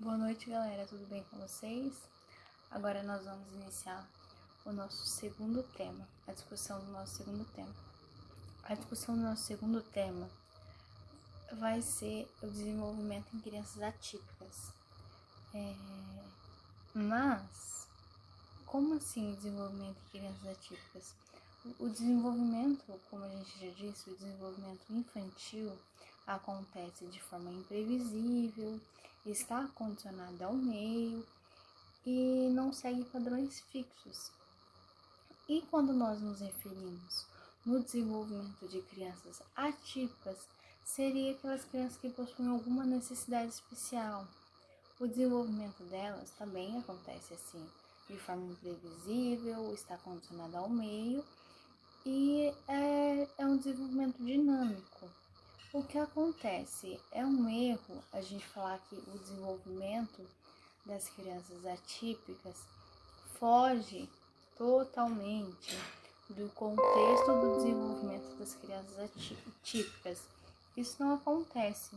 Boa noite, galera, tudo bem com vocês? Agora nós vamos iniciar o nosso segundo tema, a discussão do nosso segundo tema. A discussão do nosso segundo tema vai ser o desenvolvimento em crianças atípicas. Mas, como assim desenvolvimento em crianças atípicas? O desenvolvimento, como a gente já disse, o desenvolvimento infantil acontece de forma imprevisível, está condicionado ao meio e não segue padrões fixos. E quando nós nos referimos no desenvolvimento de crianças atípicas, seria aquelas crianças que possuem alguma necessidade especial. O desenvolvimento delas também acontece assim, de forma imprevisível, está condicionado ao meio e é um desenvolvimento dinâmico. O que acontece? É um erro a gente falar que o desenvolvimento das crianças atípicas foge totalmente do contexto do desenvolvimento das crianças atípicas. Isso não acontece.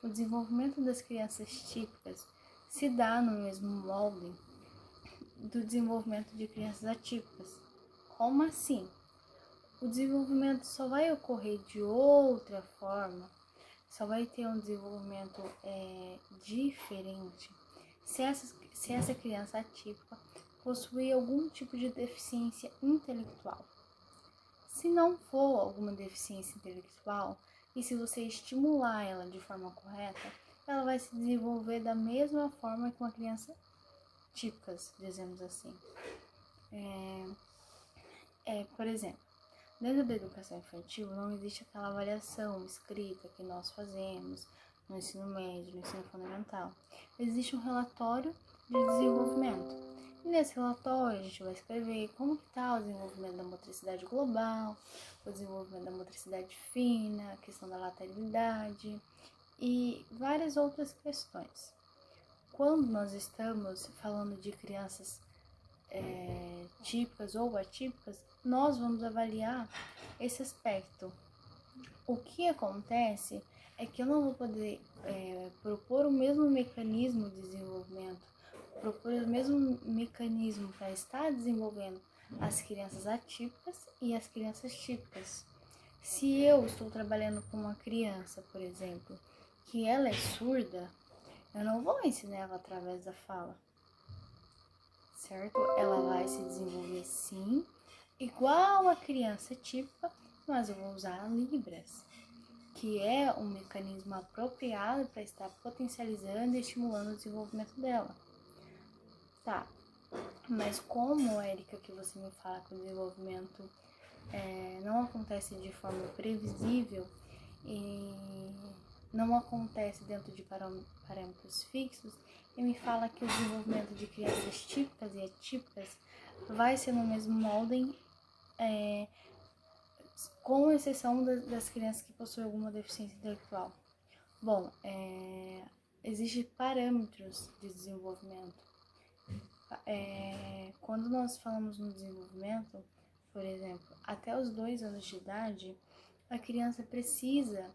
O desenvolvimento das crianças típicas se dá no mesmo molde do desenvolvimento de crianças atípicas. Como assim? O desenvolvimento só vai ocorrer de outra forma, só vai ter um desenvolvimento diferente se essa criança atípica possuir algum tipo de deficiência intelectual. Se não for alguma deficiência intelectual, e se você estimular ela de forma correta, ela vai se desenvolver da mesma forma que uma criança típica, dizemos assim. Por exemplo, dentro da educação infantil não existe aquela avaliação escrita que nós fazemos no ensino médio, no ensino fundamental. Existe um relatório de desenvolvimento. E nesse relatório a gente vai escrever como está o desenvolvimento da motricidade global, o desenvolvimento da motricidade fina, a questão da lateralidade e várias outras questões. Quando nós estamos falando de crianças típicas ou atípicas, nós vamos avaliar esse aspecto. O que acontece é que eu não vou poder propor o mesmo mecanismo de desenvolvimento, propor o mesmo mecanismo para estar desenvolvendo as crianças atípicas e as crianças típicas. Se eu estou trabalhando com uma criança, por exemplo, que ela é surda, eu não vou ensinar ela através da fala, certo? Ela vai se desenvolver sim, igual a criança típica, mas eu vou usar Libras, que é um mecanismo apropriado para estar potencializando e estimulando o desenvolvimento dela. Tá, mas como, Érica, que você me fala que o desenvolvimento não acontece de forma previsível e não acontece dentro de parâmetros fixos, e me fala que o desenvolvimento de crianças típicas e atípicas vai ser no mesmo molde, com exceção das crianças que possuem alguma deficiência intelectual. Bom, existem parâmetros de desenvolvimento. Quando nós falamos no desenvolvimento, por exemplo, até os 2 anos de idade, a criança precisa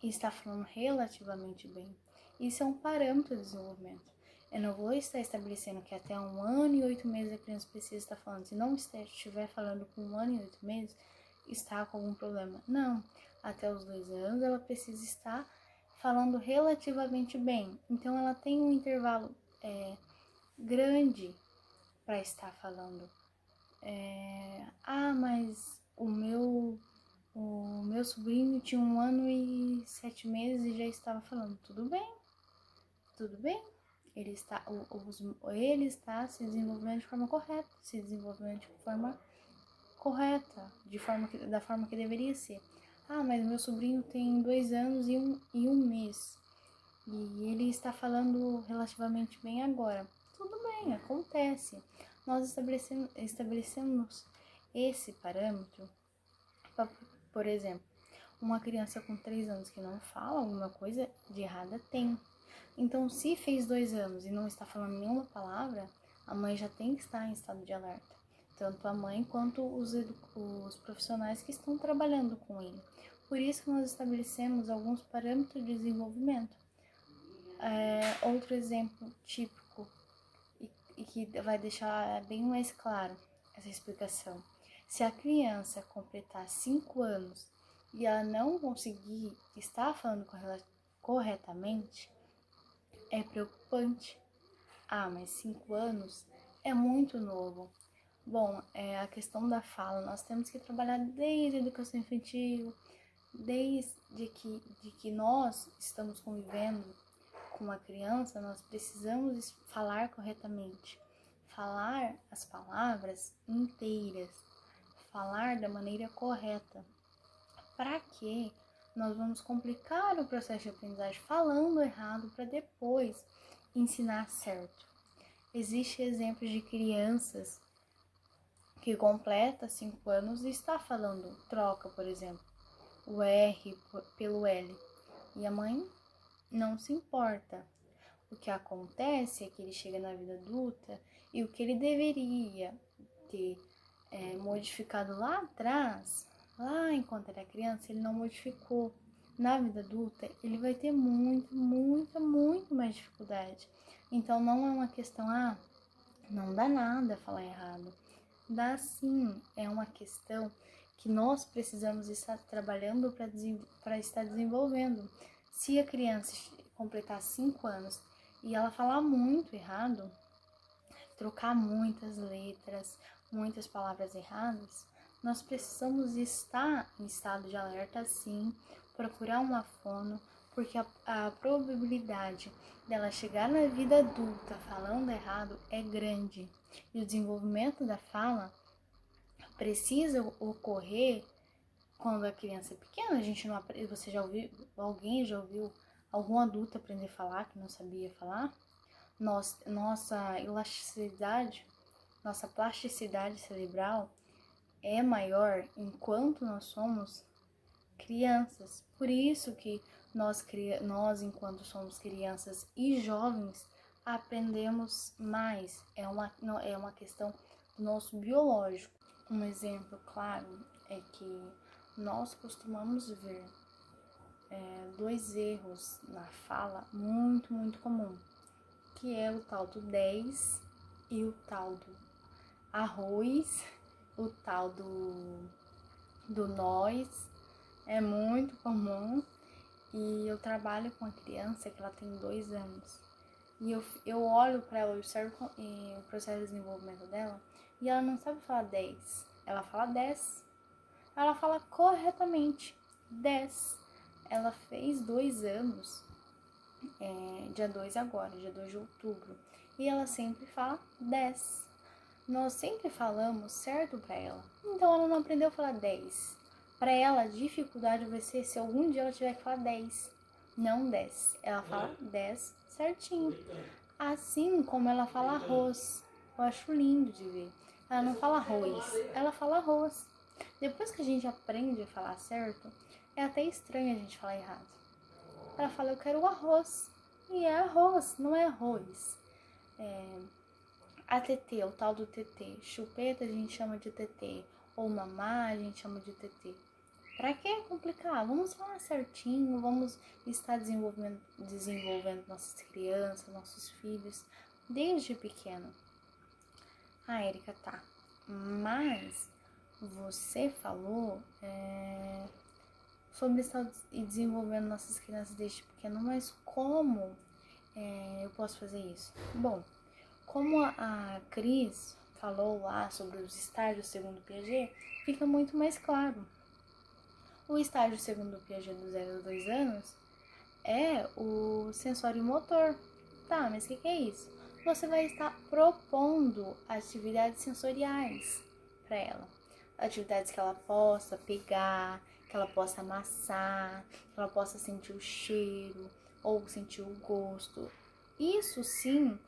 estar falando relativamente bem. Isso é um parâmetro de desenvolvimento. Eu não vou estar estabelecendo que até 1 ano e 8 meses a criança precisa estar falando. Se não estiver falando com 1 ano e 8 meses, está com algum problema. Não, até os 2 anos ela precisa estar falando relativamente bem. Então ela tem um intervalo grande para estar falando. Mas o meu sobrinho tinha 1 ano e 7 meses e já estava falando. Tudo bem. Ele está se desenvolvendo de forma correta, da forma que deveria ser. Mas meu sobrinho tem 2 anos e um mês e ele está falando relativamente bem agora. Tudo bem, acontece. Nós estabelecemos esse parâmetro. Por exemplo, uma criança com 3 anos que não fala, alguma coisa de errada tem. Então, se fez 2 anos e não está falando nenhuma palavra, a mãe já tem que estar em estado de alerta. Tanto a mãe quanto os profissionais que estão trabalhando com ele. Por isso que nós estabelecemos alguns parâmetros de desenvolvimento. Outro exemplo típico e que vai deixar bem mais claro essa explicação. Se a criança completar 5 anos e ela não conseguir estar falando corretamente, é preocupante. Mas 5 anos é muito novo. Bom, a questão da fala, nós temos que trabalhar desde a educação infantil, desde que nós estamos convivendo com uma criança, nós precisamos falar corretamente, falar as palavras inteiras, falar da maneira correta. Para que nós vamos complicar o processo de aprendizagem falando errado para depois ensinar certo? Existem exemplos de crianças que completa 5 anos e está falando, troca, por exemplo, o R pelo L. E a mãe não se importa. O que acontece é que ele chega na vida adulta e o que ele deveria ter modificado lá atrás, lá enquanto era criança, ele não modificou. Na vida adulta, ele vai ter muito mais dificuldade. Então, não é uma questão, não dá nada falar errado. Dá sim, é uma questão que nós precisamos estar trabalhando para estar desenvolvendo. Se a criança completar 5 anos e ela falar muito errado, trocar muitas letras, muitas palavras erradas, nós precisamos estar em estado de alerta sim, procurar uma fono, porque a probabilidade dela chegar na vida adulta falando errado é grande. E o desenvolvimento da fala precisa ocorrer quando a criança é pequena. A gente não aprende, alguém já ouviu algum adulto aprender a falar que não sabia falar? Nossa elasticidade, nossa plasticidade cerebral é maior enquanto nós somos crianças. Por isso que nós enquanto somos crianças e jovens, aprendemos mais. É uma questão do nosso biológico. Um exemplo claro é que nós costumamos ver 2 erros na fala muito comum, que é o tal do 10 e o tal do arroz, o tal do nós. É muito comum. E eu trabalho com uma criança que ela tem 2 anos. E eu olho para ela, eu observo o processo de desenvolvimento dela, e ela não sabe falar 10, ela fala 10. Ela fala corretamente 10. Ela fez 2 anos, dia 2 agora, dia 2 de outubro, e ela sempre fala 10. Nós sempre falamos certo para ela, então ela não aprendeu a falar 10. Para ela, a dificuldade vai ser se algum dia ela tiver que falar 10, não 10. Ela fala 10 certinho. Assim como ela fala arroz. Eu acho lindo de ver. Ela não fala arroz, ela fala arroz. Depois que a gente aprende a falar certo, é até estranho a gente falar errado. Ela fala, eu quero arroz. E é arroz, não é arroz. A TT, o tal do TT. Chupeta a gente chama de TT. Ou mamá a gente chama de TT. Pra que complicar? Vamos falar certinho, vamos estar desenvolvendo nossas crianças, nossos filhos, desde pequeno. Érica, tá. Mas você falou sobre estar desenvolvendo nossas crianças desde pequeno, mas como eu posso fazer isso? Bom, como a Cris falou lá sobre os estágios segundo Piaget, fica muito mais claro. O estágio segundo Piaget do 0 a 2 anos é o sensório motor. Tá, mas o que é isso? Você vai estar propondo atividades sensoriais para ela. Atividades que ela possa pegar, que ela possa amassar, que ela possa sentir o cheiro ou sentir o gosto. Isso sim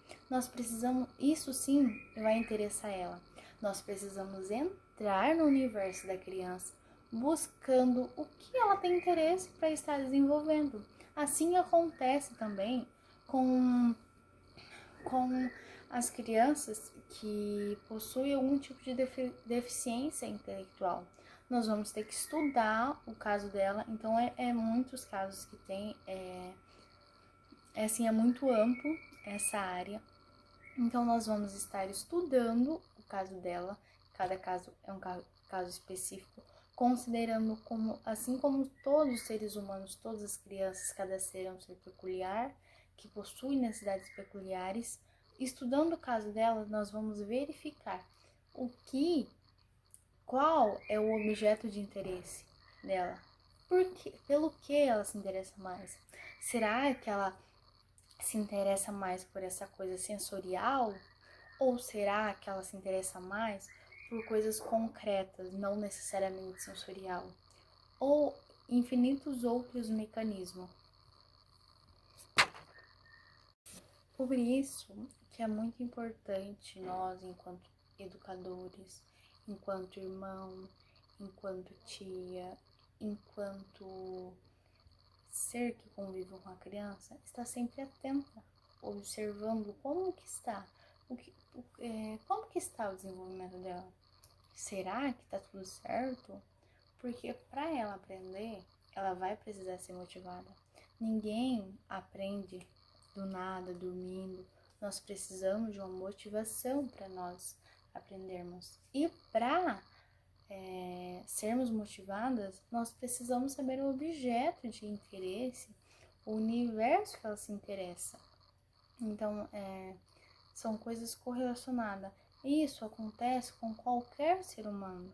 vai interessar ela. Nós precisamos entrar no universo da criança buscando o que ela tem interesse para estar desenvolvendo. Assim acontece também com as crianças que possuem algum tipo de deficiência intelectual. Nós vamos ter que estudar o caso dela, então muitos casos que tem assim, é muito amplo essa área. Então, nós vamos estar estudando o caso dela, cada caso é um caso específico, considerando como, assim como todos os seres humanos, todas as crianças, cada ser é um ser peculiar, que possui necessidades peculiares. Estudando o caso dela, nós vamos verificar qual é o objeto de interesse dela, pelo que ela se interessa mais. Será que ela se interessa mais por essa coisa sensorial? Ou será que ela se interessa mais por coisas concretas, não necessariamente sensorial? Ou infinitos outros mecanismos? Por isso que é muito importante nós, enquanto educadores, enquanto irmão, enquanto tia, enquanto ser que convive com a criança, estar sempre atenta, observando como que está, como que está o desenvolvimento dela. Será que está tudo certo? Porque para ela aprender, ela vai precisar ser motivada. Ninguém aprende do nada, dormindo. Nós precisamos de uma motivação para nós aprendermos. E para sermos motivadas, nós precisamos saber o objeto de interesse, o universo que ela se interessa. Então, são coisas correlacionadas. Isso acontece com qualquer ser humano.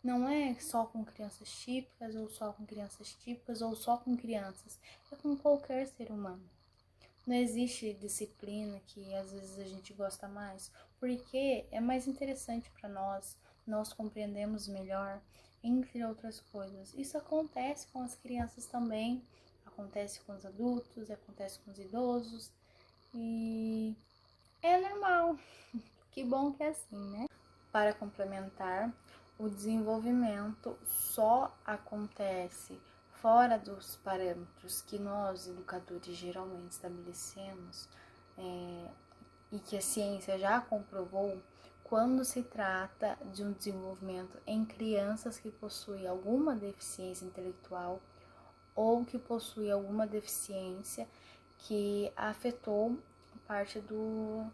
Não é só com crianças típicas, ou só com crianças típicas, ou só com crianças. É com qualquer ser humano. Não existe disciplina que às vezes a gente gosta mais, porque é mais interessante para nós compreendemos melhor, entre outras coisas. Isso acontece com as crianças também, acontece com os adultos, acontece com os idosos, e é normal. Que bom que é assim, né? Para complementar, o desenvolvimento só acontece fora dos parâmetros que nós, educadores, geralmente estabelecemos, e que a ciência já comprovou, quando se trata de um desenvolvimento em crianças que possuem alguma deficiência intelectual ou que possuem alguma deficiência que afetou parte do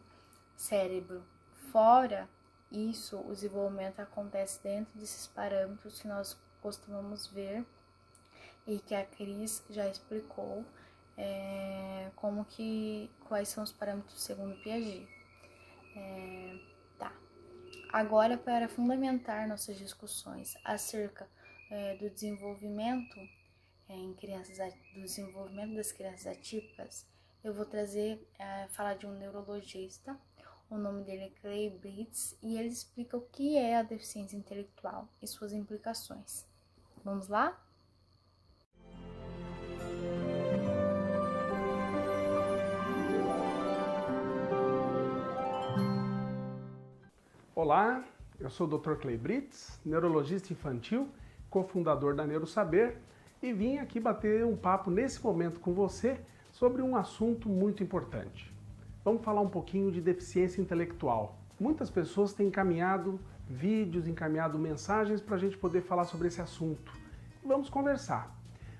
cérebro. Fora isso, o desenvolvimento acontece dentro desses parâmetros que nós costumamos ver e que a Cris já explicou quais são os parâmetros segundo Piaget. Agora, para fundamentar nossas discussões acerca do desenvolvimento do desenvolvimento das crianças atípicas, eu vou falar de um neurologista. O nome dele é Clay Britz e ele explica o que é a deficiência intelectual e suas implicações. Vamos lá? Olá, eu sou o Dr. Clay Britz, neurologista infantil, cofundador da NeuroSaber, e vim aqui bater um papo nesse momento com você sobre um assunto muito importante. Vamos falar um pouquinho de deficiência intelectual. Muitas pessoas têm encaminhado vídeos, encaminhado mensagens para a gente poder falar sobre esse assunto. Vamos conversar.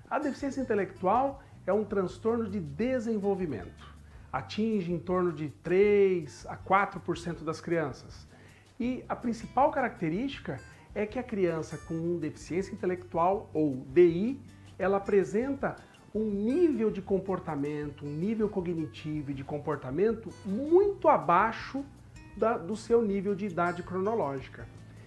A deficiência intelectual é um transtorno de desenvolvimento. Atinge em torno de 3 a 4% das crianças. E a principal característica é que a criança com deficiência intelectual, ou DI, ela apresenta um nível de comportamento, um nível cognitivo e de comportamento muito abaixo do seu nível de idade cronológica.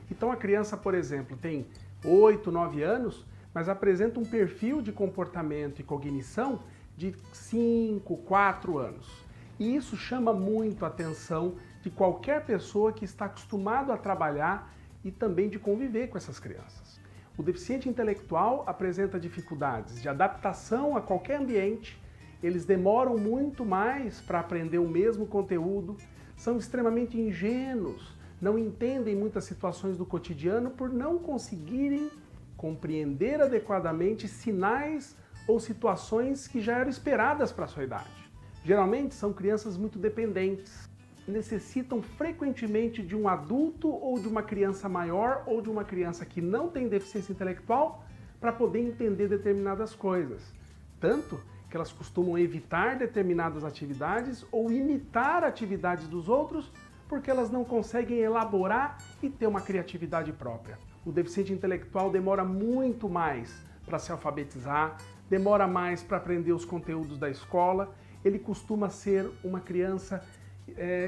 Então a criança, por exemplo, tem 8, 9 anos, mas apresenta um perfil de comportamento e cognição de 5, 4 anos. E isso chama muito a atenção de qualquer pessoa que está acostumado a trabalhar e também de conviver com essas crianças. O deficiente intelectual apresenta dificuldades de adaptação a qualquer ambiente, eles demoram muito mais para aprender o mesmo conteúdo, são extremamente ingênuos, não entendem muitas situações do cotidiano por não conseguirem compreender adequadamente sinais ou situações que já eram esperadas para a sua idade. Geralmente são crianças muito dependentes, necessitam frequentemente de um adulto ou de uma criança maior ou de uma criança que não tem deficiência intelectual para poder entender determinadas coisas. Tanto que elas costumam evitar determinadas atividades ou imitar atividades dos outros porque elas não conseguem elaborar e ter uma criatividade própria. O deficiente intelectual demora muito mais para se alfabetizar, demora mais para aprender os conteúdos da escola, ele costuma ser uma criança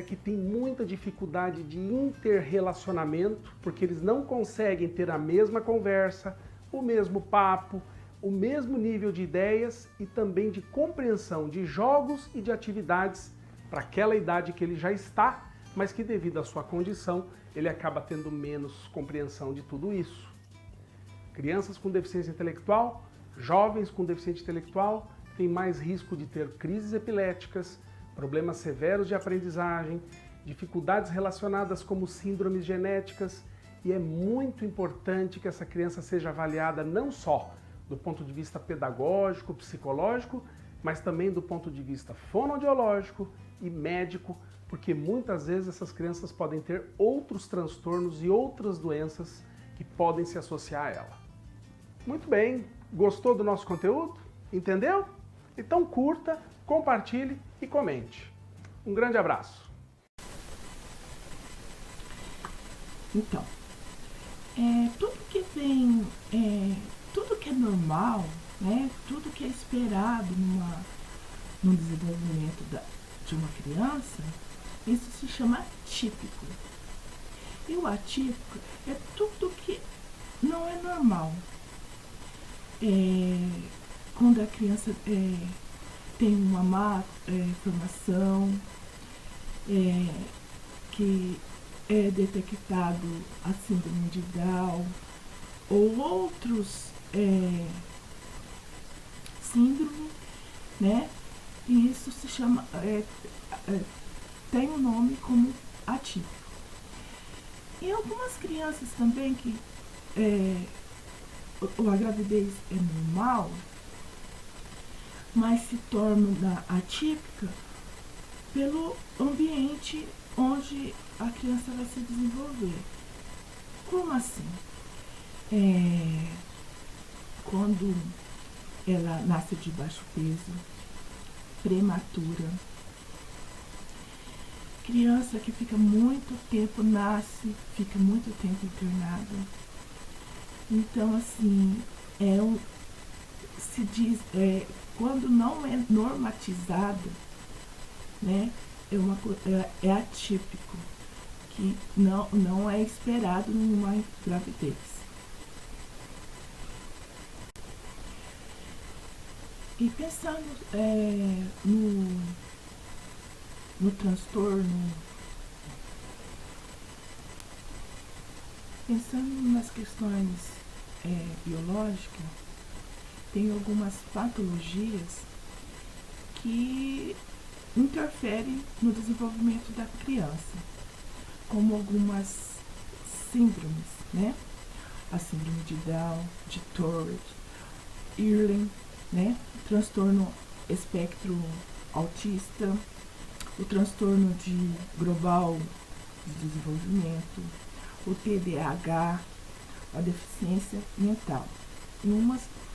que tem muita dificuldade de interrelacionamento, porque eles não conseguem ter a mesma conversa, o mesmo papo, o mesmo nível de ideias e também de compreensão de jogos e de atividades para aquela idade que ele já está, mas que devido à sua condição, ele acaba tendo menos compreensão de tudo isso. Crianças com deficiência intelectual, jovens com deficiência intelectual, têm mais risco de ter crises epiléticas, problemas severos de aprendizagem, dificuldades relacionadas como síndromes genéticas, e é muito importante que essa criança seja avaliada não só do ponto de vista pedagógico, psicológico, mas também do ponto de vista fonoaudiológico e médico, porque muitas vezes essas crianças podem ter outros transtornos e outras doenças que podem se associar a ela. Muito bem, gostou do nosso conteúdo? Entendeu? Então curta, compartilhe e comente. Um grande abraço. Então, tudo que vem, tudo que é normal, né? Tudo que é esperado no desenvolvimento de uma criança, isso se chama típico. E o atípico é tudo que não é normal. Quando a criança tem uma má formação, que é detectado a síndrome de Down ou outros síndrome, né? E isso se chama, tem um nome como atípico. E algumas crianças também que a gravidez é normal, mas se torna atípica pelo ambiente onde a criança vai se desenvolver. Como assim? Quando ela nasce de baixo peso, prematura, criança que fica muito tempo, fica muito tempo internada. Então, assim, se diz, quando não é normatizada, né, é atípico, que não é esperado numa gravidez. E pensando no transtorno, pensando nas questões biológicas, tem algumas patologias que interferem no desenvolvimento da criança, como algumas síndromes, né? A síndrome de Down, de Tourette, Irlen, né? Transtorno espectro autista, o transtorno de global de desenvolvimento, o TDAH, a deficiência mental.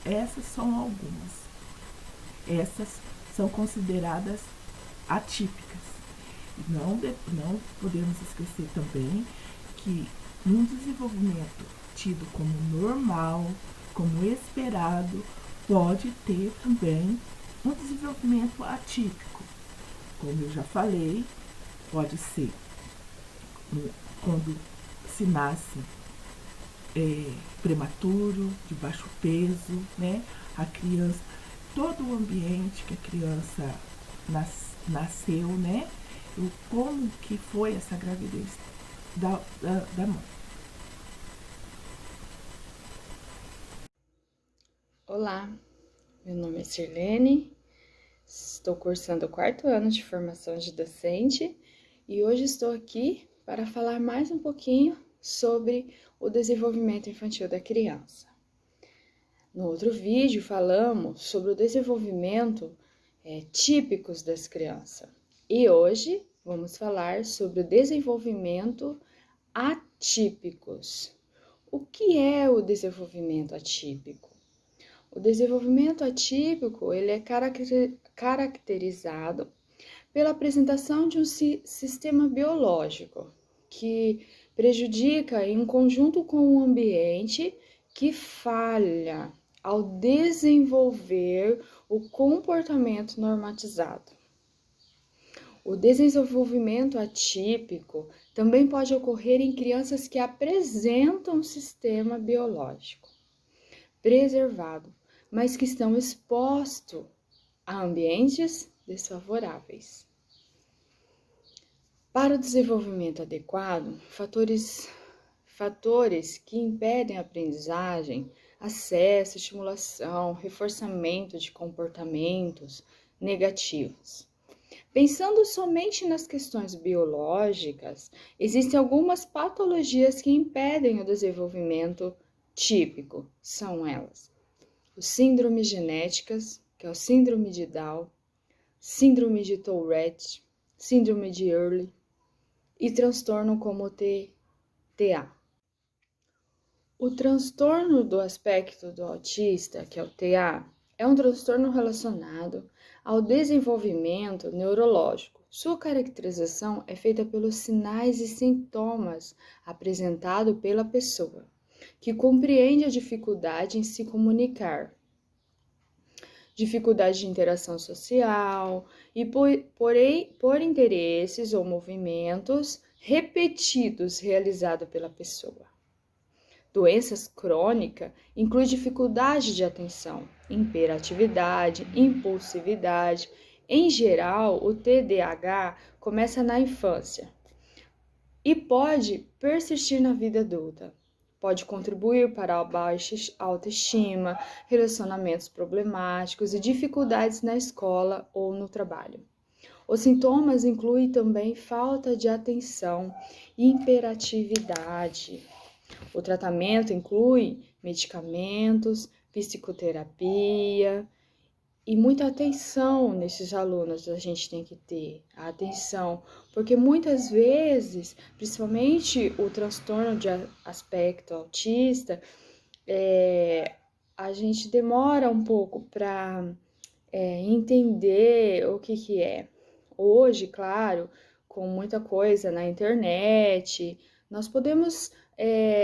Essas são algumas. Essas são consideradas atípicas. Não podemos esquecer também que num desenvolvimento tido como normal, como esperado, pode ter também um desenvolvimento atípico. Como eu já falei, pode ser quando se nasce prematuro, de baixo peso, né? A criança, todo o ambiente que a criança nasceu, né? Como que foi essa gravidez da mãe. Olá, meu nome é Sirlene, estou cursando o 4º ano de formação de docente e hoje estou aqui para falar mais um pouquinho sobre o desenvolvimento infantil da criança. No outro vídeo falamos sobre o desenvolvimento típicos das crianças e hoje vamos falar sobre o desenvolvimento atípicos. O que é o desenvolvimento atípico? O desenvolvimento atípico ele é caracterizado pela apresentação de um sistema biológico que prejudica em conjunto com o ambiente que falha ao desenvolver o comportamento normatizado. O desenvolvimento atípico também pode ocorrer em crianças que apresentam um sistema biológico preservado, mas que estão expostos a ambientes desfavoráveis. Para o desenvolvimento adequado, fatores que impedem a aprendizagem, acesso, estimulação, reforçamento de comportamentos negativos. Pensando somente nas questões biológicas, existem algumas patologias que impedem o desenvolvimento típico. São elas: os síndromes genéticas, que é o síndrome de Down, síndrome de Tourette, síndrome de Early e transtorno como TA. O transtorno do aspecto do autista, que é o TA, é um transtorno relacionado ao desenvolvimento neurológico. Sua caracterização é feita pelos sinais e sintomas apresentados pela pessoa, que compreende a dificuldade em se comunicar, dificuldade de interação social e por interesses ou movimentos repetidos realizados pela pessoa. Doenças crônicas incluem dificuldade de atenção, hiperatividade, impulsividade. Em geral, o TDAH começa na infância e pode persistir na vida adulta. Pode contribuir para a baixa autoestima, relacionamentos problemáticos e dificuldades na escola ou no trabalho. Os sintomas incluem também falta de atenção e hiperatividade. O tratamento inclui medicamentos, psicoterapia e muita atenção nesses alunos a gente tem que ter. A atenção, porque muitas vezes, principalmente o transtorno de aspecto autista, a gente demora um pouco para entender o que é. Hoje, claro, com muita coisa na internet, nós podemos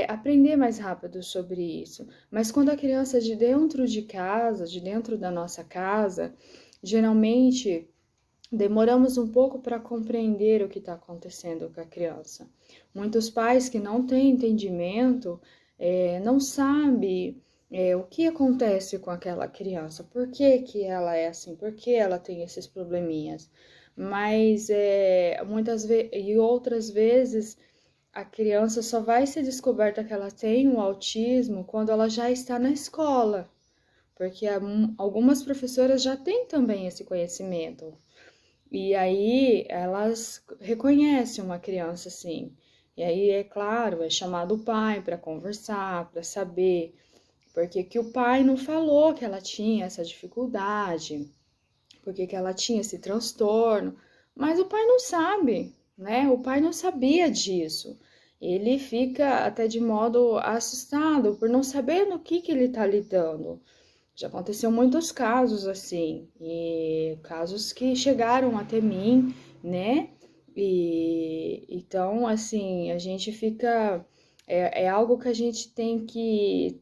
aprender mais rápido sobre isso. Mas quando a criança é de dentro de casa, de dentro da nossa casa, geralmente demoramos um pouco para compreender o que está acontecendo com a criança. Muitos pais que não têm entendimento não sabem o que acontece com aquela criança, por que ela é assim, por que ela tem esses probleminhas. Mas muitas vezes e outras vezes a criança só vai ser descoberta que ela tem um autismo quando ela já está na escola, porque algumas professoras já têm também esse conhecimento. E aí elas reconhecem uma criança assim. E aí, é claro, é chamado o pai para conversar, para saber porque que o pai não falou que ela tinha essa dificuldade, porque que ela tinha esse transtorno, mas o pai não sabe, né? O pai não sabia disso. Ele fica até de modo assustado por não saber no que ele está lidando. Já aconteceu muitos casos assim, e casos que chegaram até mim, né? E então, assim, a gente fica... É algo que a gente tem que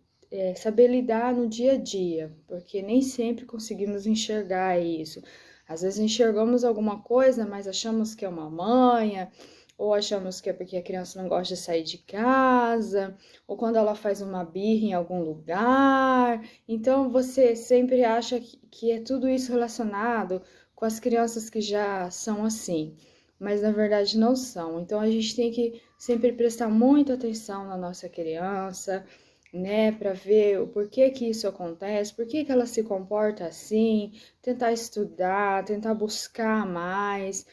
saber lidar no dia a dia, porque nem sempre conseguimos enxergar isso. Às vezes enxergamos alguma coisa, mas achamos que é uma manha, ou achamos que é porque a criança não gosta de sair de casa, ou quando ela faz uma birra em algum lugar. Então, você sempre acha que é tudo isso relacionado com as crianças que já são assim, mas na verdade não são. Então, a gente tem que sempre prestar muita atenção na nossa criança, né, para ver o porquê que isso acontece, por que ela se comporta assim, tentar estudar, tentar buscar mais.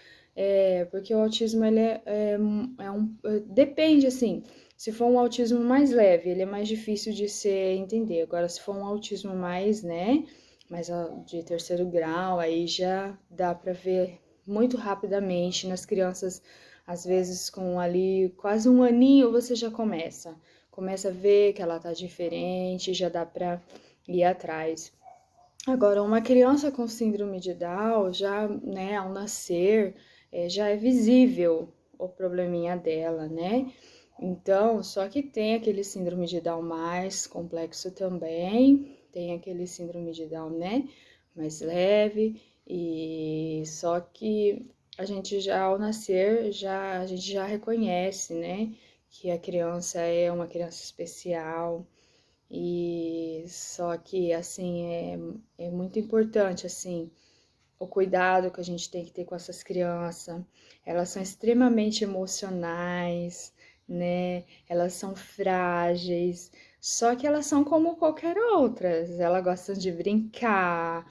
Porque o autismo ele depende, assim, se for um autismo mais leve, ele é mais difícil de se entender. Agora, se for um autismo mais, né, mais de terceiro grau, aí já dá para ver muito rapidamente nas crianças, às vezes com ali quase um aninho você já começa a ver que ela tá diferente, já dá para ir atrás. Agora, uma criança com síndrome de Down, já, né, ao nascer, já é visível o probleminha dela, né? Então, só que tem aquele síndrome de Down mais complexo também, tem aquele síndrome de Down, né, mais leve, e só que a gente já, ao nascer, a gente já reconhece, né, que a criança é uma criança especial. E só que, assim, é muito importante, assim, o cuidado que a gente tem que ter com essas crianças. Elas são extremamente emocionais, né? Elas são frágeis, só que elas são como qualquer outras. Elas gostam de brincar,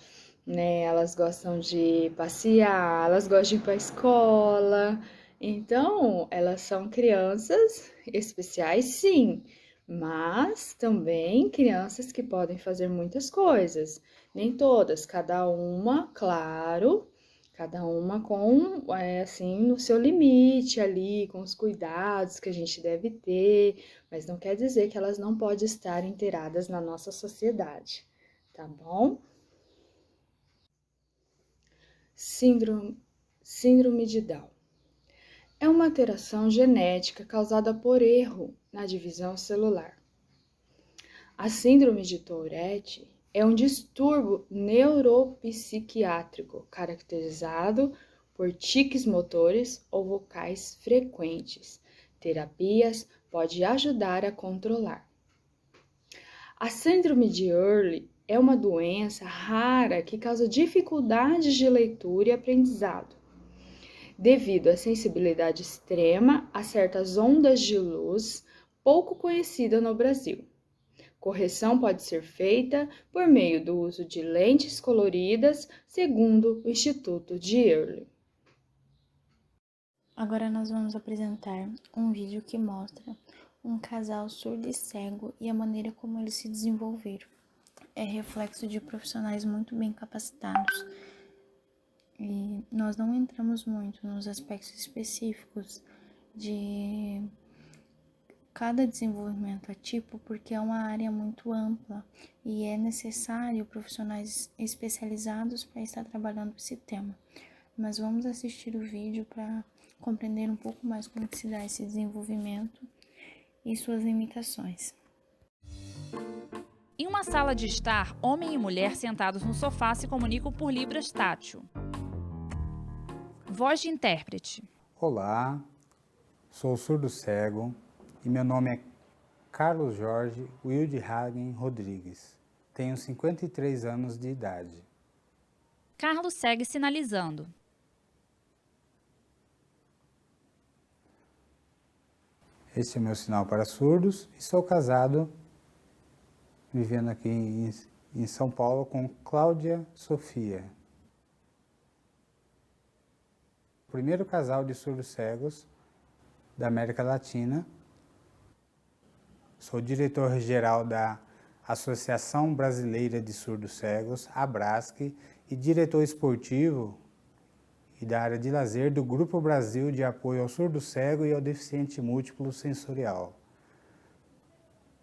né? Elas gostam de passear, elas gostam de ir para a escola. Então, elas são crianças especiais, sim, mas também crianças que podem fazer muitas coisas. Nem todas, cada uma, claro, cada uma com, assim, no seu limite ali, com os cuidados que a gente deve ter, mas não quer dizer que elas não podem estar inteiradas na nossa sociedade, tá bom? Síndrome de Down é uma alteração genética causada por erro na divisão celular. A síndrome de Tourette é um distúrbio neuropsiquiátrico caracterizado por tiques motores ou vocais frequentes. Terapias podem ajudar a controlar. A síndrome de Early é uma doença rara que causa dificuldades de leitura e aprendizado, devido à sensibilidade extrema a certas ondas de luz pouco conhecida no Brasil. Correção pode ser feita por meio do uso de lentes coloridas, segundo o Instituto de Early. Agora nós vamos apresentar um vídeo que mostra um casal surdo e cego e a maneira como eles se desenvolveram. É reflexo de profissionais muito bem capacitados. E nós não entramos muito nos aspectos específicos de cada desenvolvimento atípico, porque é uma área muito ampla e é necessário profissionais especializados para estar trabalhando esse tema. Mas vamos assistir o vídeo para compreender um pouco mais como se dá esse desenvolvimento e suas limitações. Em uma sala de estar, homem e mulher sentados no sofá se comunicam por libras tátil. Voz de intérprete. Olá, sou surdo cego e meu nome é Carlos Jorge Wildhagen Rodrigues. Tenho 53 anos de idade. Carlos segue sinalizando. Este é meu sinal para surdos e sou casado, vivendo aqui em São Paulo com Cláudia Sofia. O primeiro casal de surdos cegos da América Latina. Sou diretor-geral da Associação Brasileira de Surdos Cegos, ABRASC, e diretor esportivo e da área de lazer do Grupo Brasil de Apoio ao Surdo Cego e ao Deficiente Múltiplo Sensorial.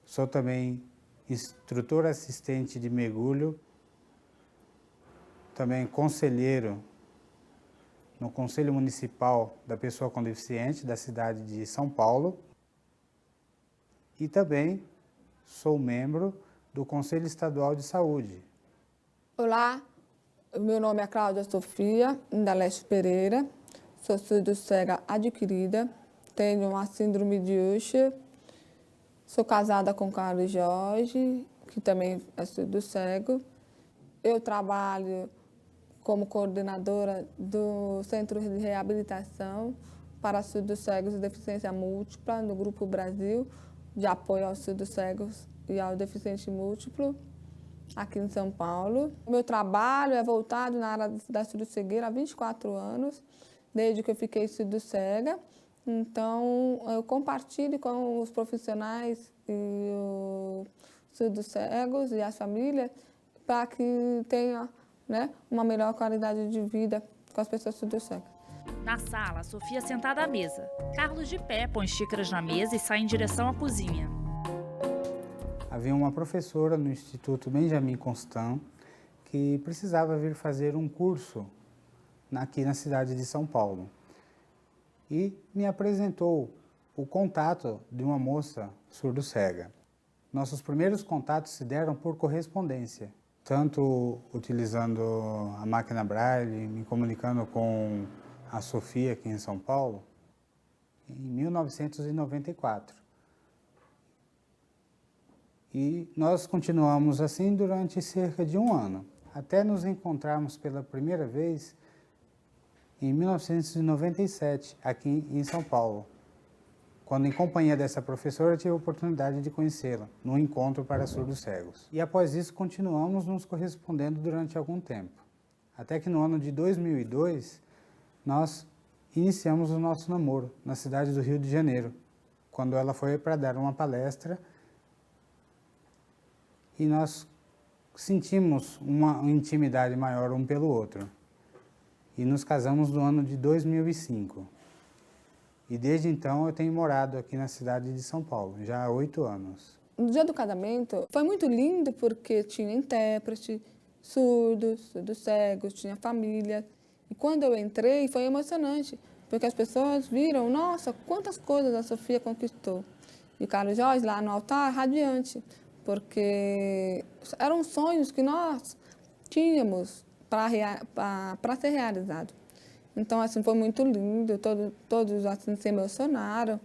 Sou também instrutor assistente de mergulho, também conselheiro no Conselho Municipal da Pessoa com Deficiente da cidade de São Paulo e também sou membro do Conselho Estadual de Saúde. Olá, meu nome é Cláudia Sofia Indaleste Pereira, sou surdo-cega adquirida, tenho uma síndrome de Usher, sou casada com Carlos Jorge, que também é surdo-cego. Eu trabalho como coordenadora do Centro de Reabilitação para Surdos Cegos e Deficiência Múltipla no Grupo Brasil de Apoio aos Surdos Cegos e ao Deficiente Múltiplo, aqui em São Paulo. Meu trabalho é voltado na área da surdo-cegueira há 24 anos, desde que eu fiquei surdo-cega. Então, eu compartilho com os profissionais e os surdos-cegos e as famílias para que tenha, né, uma melhor qualidade de vida com as pessoas surdo-cegas. Na sala, Sofia sentada à mesa. Carlos de pé põe xícaras na mesa e sai em direção à cozinha. Há havia uma professora no Instituto Benjamin Constant que precisava vir fazer um curso aqui na cidade de São Paulo. E me apresentou o contato de uma moça surdo-cega. Nossos primeiros contatos se deram por correspondência, tanto utilizando a máquina Braille, me comunicando com a Sofia aqui em São Paulo, em 1994. E nós continuamos assim durante cerca de um ano, até nos encontrarmos pela primeira vez em 1997, aqui em São Paulo, quando, em companhia dessa professora, tive a oportunidade de conhecê-la, num encontro para surdos cegos. E após isso, continuamos nos correspondendo durante algum tempo. Até que no ano de 2002, nós iniciamos o nosso namoro na cidade do Rio de Janeiro, quando ela foi para dar uma palestra e nós sentimos uma intimidade maior um pelo outro. E nos casamos no ano de 2005. E desde então eu tenho morado aqui na cidade de São Paulo, já há 8 anos. No dia do casamento foi muito lindo porque tinha intérprete, surdos cegos, tinha família. E quando eu entrei foi emocionante, porque as pessoas viram, nossa, quantas coisas a Sofia conquistou. E o Carlos Jorge lá no altar, radiante, porque eram sonhos que nós tínhamos para ser realizado. Então, assim, foi muito lindo, todos assim, se emocionaram.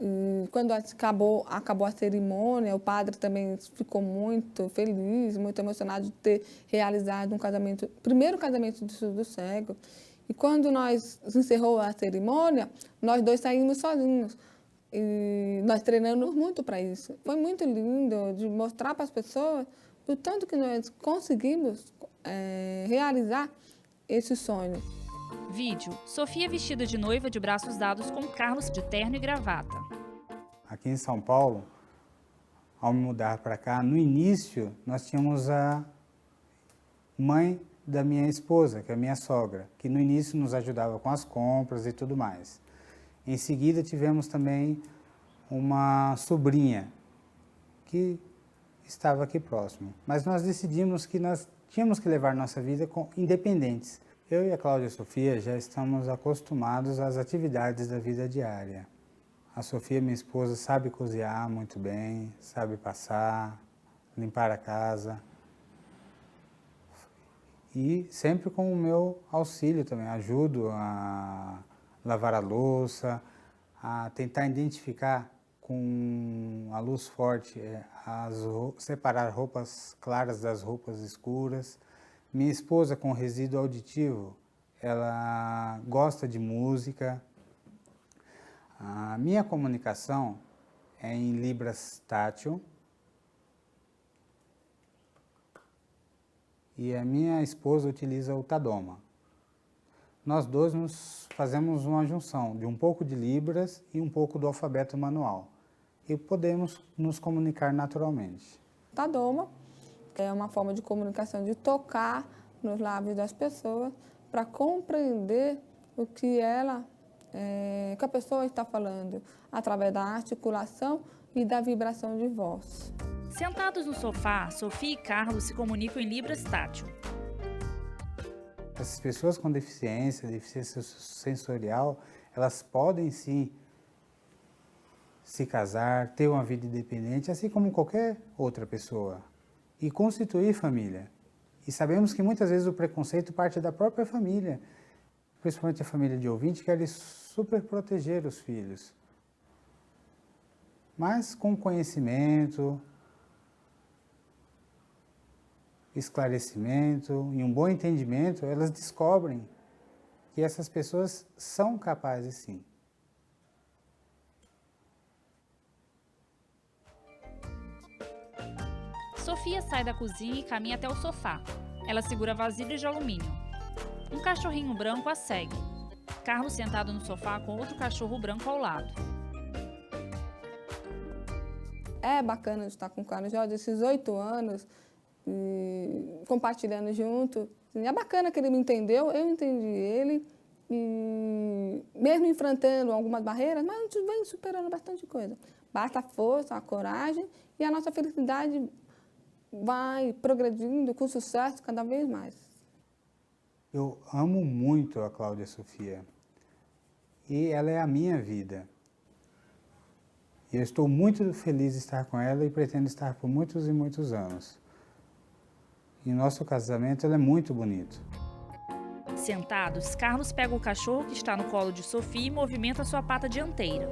E quando acabou a cerimônia, o padre também ficou muito feliz, muito emocionado de ter realizado um casamento, primeiro casamento de surdo cego. E quando nós encerrou a cerimônia, nós dois saímos sozinhos. E nós treinamos muito para isso. Foi muito lindo de mostrar para as pessoas o tanto que nós conseguimos realizar esse sonho. Vídeo: Sofia vestida de noiva de braços dados com Carlos de terno e gravata. Aqui em São Paulo, ao me mudar para cá, no início nós tínhamos a mãe da minha esposa, que é a minha sogra, que no início nos ajudava com as compras e tudo mais. Em seguida tivemos também uma sobrinha que estava aqui próximo. Mas nós decidimos que nós tínhamos que levar nossa vida independentes. Eu e a Cláudia Sofia já estamos acostumados às atividades da vida diária. A Sofia, minha esposa, sabe cozinhar muito bem, sabe passar, limpar a casa. E sempre com o meu auxílio também, ajudo a lavar a louça, a tentar identificar com a luz forte, separar roupas claras das roupas escuras. Minha esposa, com resíduo auditivo, ela gosta de música. A minha comunicação é em Libras tátil. E a minha esposa utiliza o Tadoma. Nós dois fazemos uma junção de um pouco de Libras e um pouco do alfabeto manual. E podemos nos comunicar naturalmente. Tadoma é uma forma de comunicação, de tocar nos lábios das pessoas para compreender o que que a pessoa está falando, através da articulação e da vibração de voz. Sentados no sofá, Sofia e Carlos se comunicam em Libras tátil. Essas pessoas com deficiência sensorial, elas podem sim se casar, ter uma vida independente, assim como qualquer outra pessoa, e constituir família. E sabemos que muitas vezes o preconceito parte da própria família, principalmente a família de ouvinte, que quer super proteger os filhos. Mas com conhecimento, esclarecimento e um bom entendimento, elas descobrem que essas pessoas são capazes sim. Sofia sai da cozinha e caminha até o sofá. Ela segura vasilhas de alumínio. Um cachorrinho branco a segue. Carlos sentado no sofá com outro cachorro branco ao lado. É bacana de estar com o Carlos Jorge esses 8 anos, compartilhando junto. É bacana que ele me entendeu, eu entendi ele, e mesmo enfrentando algumas barreiras, mas a gente vem superando bastante coisa. basta a força, a coragem e a nossa felicidade vai progredindo com sucesso cada vez mais. Eu amo muito a Cláudia Sofia e ela é a minha vida. E eu estou muito feliz de estar com ela e pretendo estar por muitos e muitos anos. E o nosso casamento ele é muito bonito. Sentados, Carlos pega o cachorro que está no colo de Sofia e movimenta sua pata dianteira.